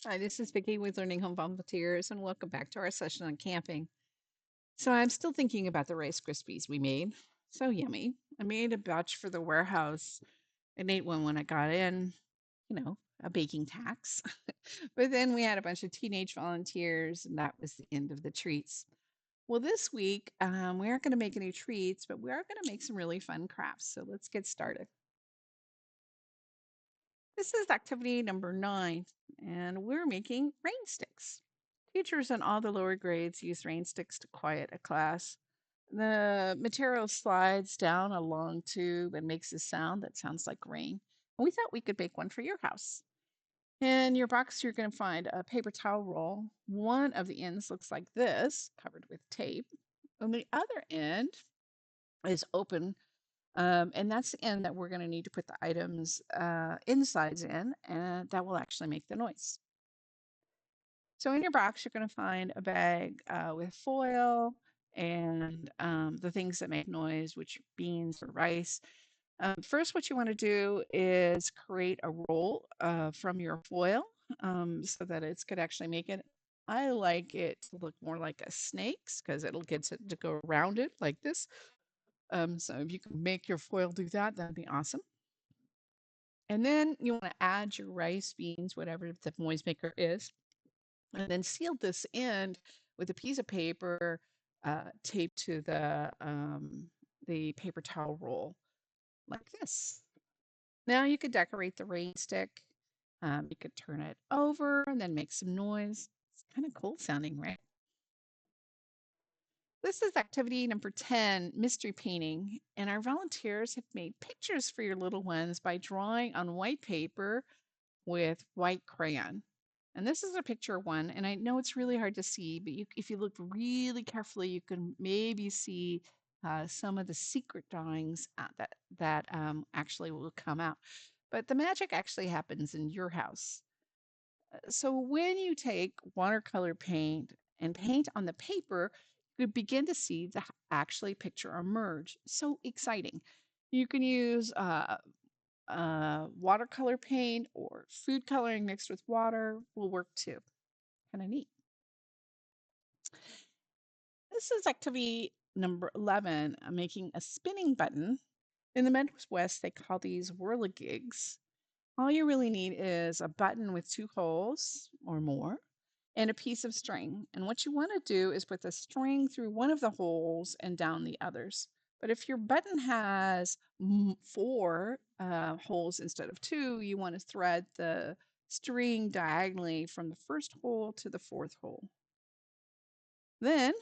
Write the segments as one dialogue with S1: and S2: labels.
S1: Hi, this is Vicki with Learning Home Volunteers, and welcome back to our session on camping. So I'm still thinking about the Rice Krispies we made. So yummy. I made a batch for the warehouse and ate one when I got in, you know, a baking tax. But then we had a bunch of teenage volunteers, and that was the end of the treats. Well, this week, we aren't going to make any treats, but we are going to make some really fun crafts. So let's get started. This is activity number 9, and we're making rain sticks. Teachers in all the lower grades use rain sticks to quiet a class. The material slides down a long tube and makes a sound that sounds like rain. And we thought we could make one for your house. In your box, you're going to find a paper towel roll. One of the ends looks like this, covered with tape. And the other end is open, and that's the end that we're going to need to put the items insides in, and that will actually make the noise. So in your box, you're going to find a bag with foil and the things that make noise, which are beans or rice. First, what you want to do is create a roll from your foil so that it's could actually make it. I like it to look more like a snake's because it'll get to go around it like this. So if you can make your foil do that, that'd be awesome. And then you want to add your rice, beans, whatever the noise maker is, and then seal this end with a piece of paper taped to the paper towel roll like this. Now you could decorate the rain stick. You could turn it over and then make some noise. It's kind of cool sounding, right? This is activity number 10, mystery painting. And our volunteers have made pictures for your little ones by drawing on white paper with white crayon. And this is a picture one, and I know it's really hard to see, but if you look really carefully, you can maybe see some of the secret drawings that actually will come out. But the magic actually happens in your house. So when you take watercolor paint and paint on the paper, you begin to see the actually picture emerge. So exciting! You can use watercolor paint or food coloring mixed with water will work too. Kind of neat. This is activity number 11, making a spinning button. In the Midwest, they call these whirlagigs. All you really need is a button with 2 holes or more and a piece of string. And what you want to do is put the string through one of the holes and down the others. But if your button has 4 holes instead of 2, you want to thread the string diagonally from the first hole to the 4th hole. Then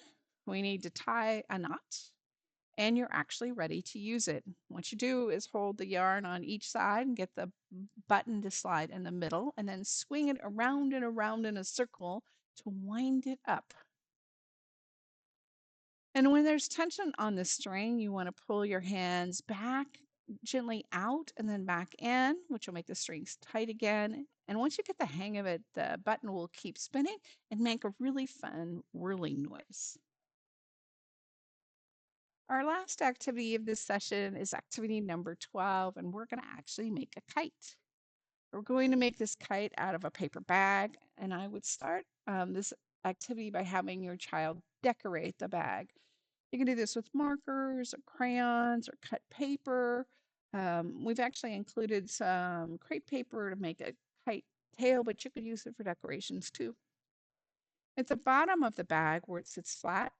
S1: we need to tie a knot and you're actually ready to use it. What you do is hold the yarn on each side and get the button to slide in the middle and then swing it around and around in a circle to wind it up. And when there's tension on the string, you want to pull your hands back gently out and then back in, which will make the strings tight again. And once you get the hang of it, the button will keep spinning and make a really fun whirling noise. Our last activity of this session is activity number 12, and we're going to actually make a kite. We're going to make this kite out of a paper bag, and I would start this activity by having your child decorate the bag. You can do this with markers or crayons or cut paper. We've actually included some crepe paper to make a kite tail, but you could use it for decorations too. At the bottom of the bag where it sits flat,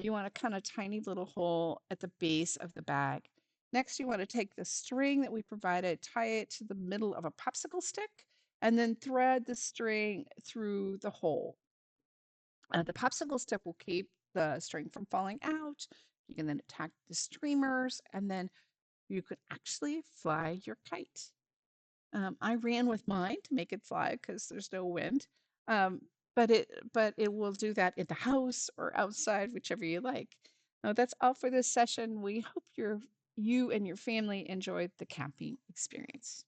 S1: you want a kind of tiny little hole at the base of the bag. Next, you want to take the string that we provided, tie it to the middle of a popsicle stick, and then thread the string through the hole. The popsicle stick will keep the string from falling out. You can then attach the streamers, and then you could actually fly your kite. I ran with mine to make it fly because there's no wind. Um, but it will do that in the house or outside, whichever you like. Now that's all for this session. We hope you and your family enjoyed the camping experience.